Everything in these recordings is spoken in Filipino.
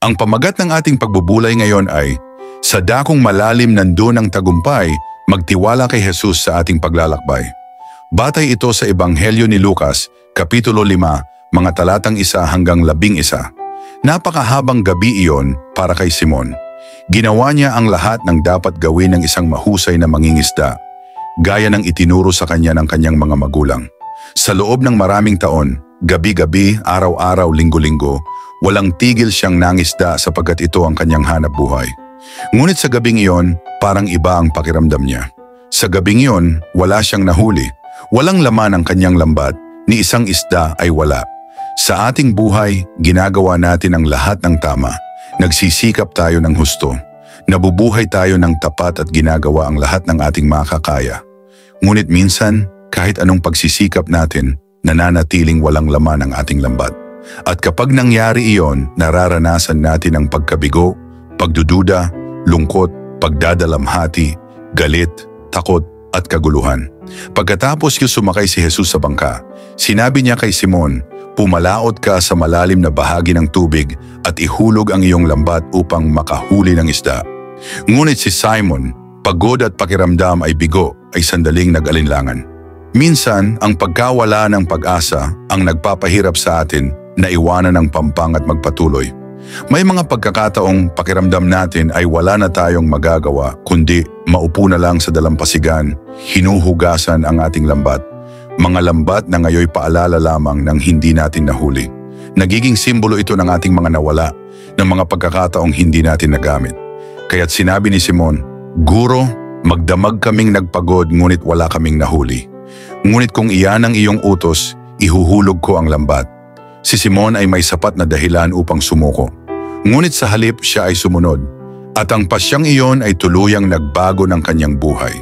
Ang pamagat ng ating pagbubulay ngayon ay, sa dakong malalim nandun ang tagumpay, magtiwala kay Jesus sa ating paglalakbay. Batay ito sa Ebanghelyo ni Lucas, Kapitulo 5, mga talatang 1 hanggang 11. Napakahabang gabi iyon para kay Simon. Ginawa niya ang lahat ng dapat gawin ng isang mahusay na mangingisda, gaya ng itinuro sa kanya ng kanyang mga magulang. Sa loob ng maraming taon, gabi-gabi, araw-araw, linggo-linggo, walang tigil siyang nangisda sapagkat ito ang kanyang hanap buhay. Ngunit sa gabing iyon, parang iba ang pakiramdam niya. Sa gabing iyon, wala siyang nahuli. Walang laman ang kanyang lambat, ni isang isda ay wala. Sa ating buhay, ginagawa natin ang lahat ng tama. Nagsisikap tayo ng husto. Nabubuhay tayo ng tapat at ginagawa ang lahat ng ating makakaya. Ngunit minsan, kahit anong pagsisikap natin, nananatiling walang laman ang ating lambat. At kapag nangyari iyon, nararanasan natin ang pagkabigo, pagdududa, lungkot, pagdadalamhati, galit, takot at kaguluhan. Pagkatapos sumakay si Jesus sa bangka, sinabi niya kay Simon, "Pumalaot ka sa malalim na bahagi ng tubig at ihulog ang iyong lambat upang makahuli ng isda." Ngunit si Simon, pagod at pakiramdam ay bigo, ay sandaling nag-alinlangan. Minsan, ang pagkawala ng pag-asa ang nagpapahirap sa atin na iwanan ng pampang at magpatuloy. May mga pagkakataong pakiramdam natin ay wala na tayong magagawa kundi maupo na lang sa dalampasigan, hinuhugasan ang ating lambat. Mga lambat na ngayoy paalala lamang ng hindi natin nahuli. Nagiging simbolo ito ng ating mga nawala, ng mga pagkakataong hindi natin nagamit. Kaya't sinabi ni Simon, "Guro, magdamag kaming nagpagod ngunit wala kaming nahuli. Ngunit kung iyan ang iyong utos, ihuhulog ko ang lambat." Si Simon ay may sapat na dahilan upang sumuko. Ngunit sa halip siya ay sumunod, at ang pasyang iyon ay tuluyang nagbago ng kanyang buhay.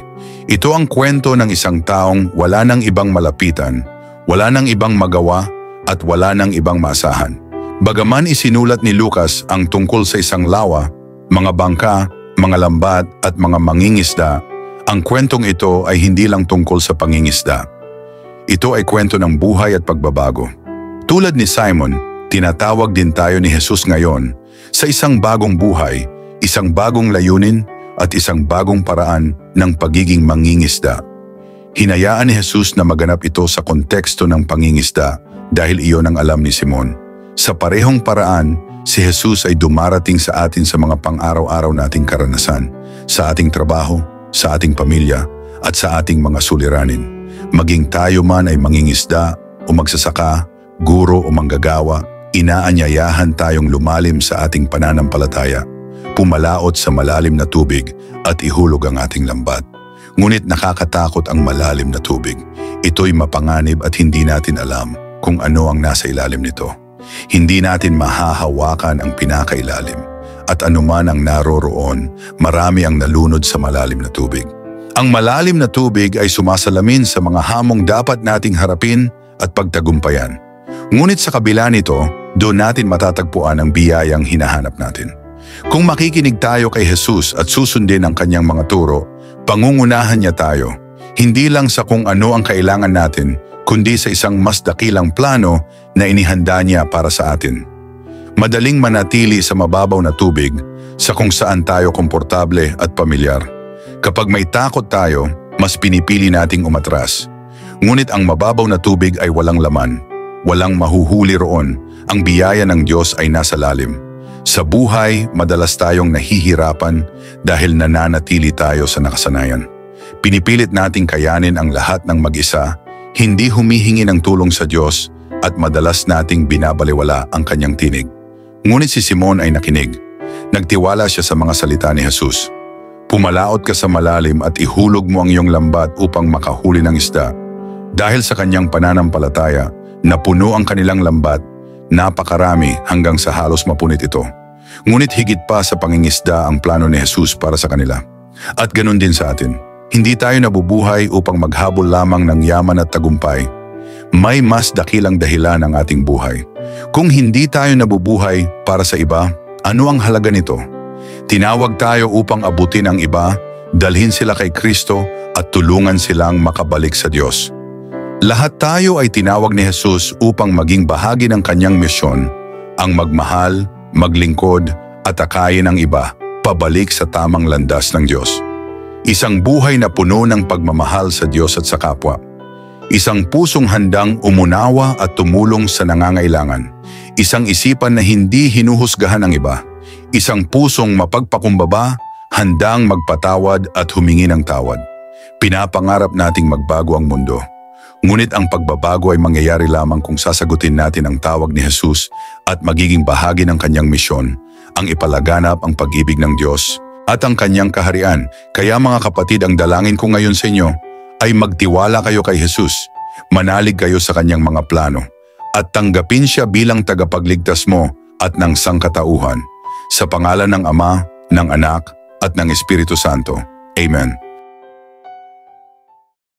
Ito ang kwento ng isang taong wala nang ibang malapitan, wala nang ibang magawa, at wala nang ibang maasahan. Bagaman isinulat ni Lucas ang tungkol sa isang lawa, mga bangka, mga lambat at mga mangingisda, ang kwentong ito ay hindi lang tungkol sa pangingisda. Ito ay kwento ng buhay at pagbabago. Tulad ni Simon, tinatawag din tayo ni Jesus ngayon sa isang bagong buhay, isang bagong layunin at isang bagong paraan ng pagiging mangingisda. Hinayaan ni Jesus na maganap ito sa konteksto ng pangingisda dahil iyon ang alam ni Simon. Sa parehong paraan, si Jesus ay dumarating sa atin sa mga pang-araw-araw nating karanasan, sa ating trabaho, sa ating pamilya at sa ating mga suliranin. Maging tayo man ay mangingisda o magsasaka, guro o manggagawa, inaanyayahan tayong lumalim sa ating pananampalataya, pumalaot sa malalim na tubig at ihulog ang ating lambat. Ngunit nakakatakot ang malalim na tubig. Ito'y mapanganib at hindi natin alam kung ano ang nasa ilalim nito. Hindi natin mahahawakan ang pinakailalim. At anuman ang naroroon, marami ang nalunod sa malalim na tubig. Ang malalim na tubig ay sumasalamin sa mga hamong dapat nating harapin at pagtagumpayan. Ngunit sa kabila nito, doon natin matatagpuan ang biyayang hinahanap natin. Kung makikinig tayo kay Jesus at susundin ang kanyang mga turo, pangungunahan niya tayo, hindi lang sa kung ano ang kailangan natin, kundi sa isang mas dakilang plano na inihanda niya para sa atin. Madaling manatili sa mababaw na tubig sa kung saan tayo komportable at pamilyar. Kapag may takot tayo, mas pinipili nating umatras. Ngunit ang mababaw na tubig ay walang laman. Walang mahuhuli roon, ang biyaya ng Diyos ay nasa lalim. Sa buhay, madalas tayong nahihirapan dahil nananatili tayo sa nakasanayan. Pinipilit nating kayanin ang lahat ng mag-isa, hindi humihingi ng tulong sa Diyos at madalas nating binabaliwala ang kanyang tinig. Ngunit si Simon ay nakinig. Nagtiwala siya sa mga salita ni Jesus. "Pumalaot ka sa malalim at ihulog mo ang iyong lambat upang makahuli ng isda." Dahil sa kanyang pananampalataya, napuno ang kanilang lambat, napakarami hanggang sa halos mapunit ito. Ngunit higit pa sa pangingisda ang plano ni Jesus para sa kanila. At ganun din sa atin. Hindi tayo nabubuhay upang maghabol lamang ng yaman at tagumpay. May mas dakilang dahilan ang ating buhay. Kung hindi tayo nabubuhay para sa iba, ano ang halaga nito? Tinawag tayo upang abutin ang iba, dalhin sila kay Kristo at tulungan silang makabalik sa Diyos. Lahat tayo ay tinawag ni Jesus upang maging bahagi ng kanyang misyon, ang magmahal, maglingkod at akayin ang iba pabalik sa tamang landas ng Diyos. Isang buhay na puno ng pagmamahal sa Diyos at sa kapwa. Isang pusong handang umunawa at tumulong sa nangangailangan. Isang isipan na hindi hinuhusgahan ng iba. Isang pusong mapagpakumbaba, handang magpatawad at humingi ng tawad. Pinapangarap nating magbago ang mundo. Ngunit ang pagbabago ay mangyayari lamang kung sasagutin natin ang tawag ni Jesus at magiging bahagi ng kanyang misyon, ang ipalaganap ang pag-ibig ng Diyos at ang kanyang kaharian. Kaya mga kapatid, ang dalangin ko ngayon sa inyo ay magtiwala kayo kay Jesus, manalig kayo sa kanyang mga plano, at tanggapin siya bilang tagapagligtas mo at ng sangkatauhan. Sa pangalan ng Ama, ng Anak, at ng Espiritu Santo. Amen.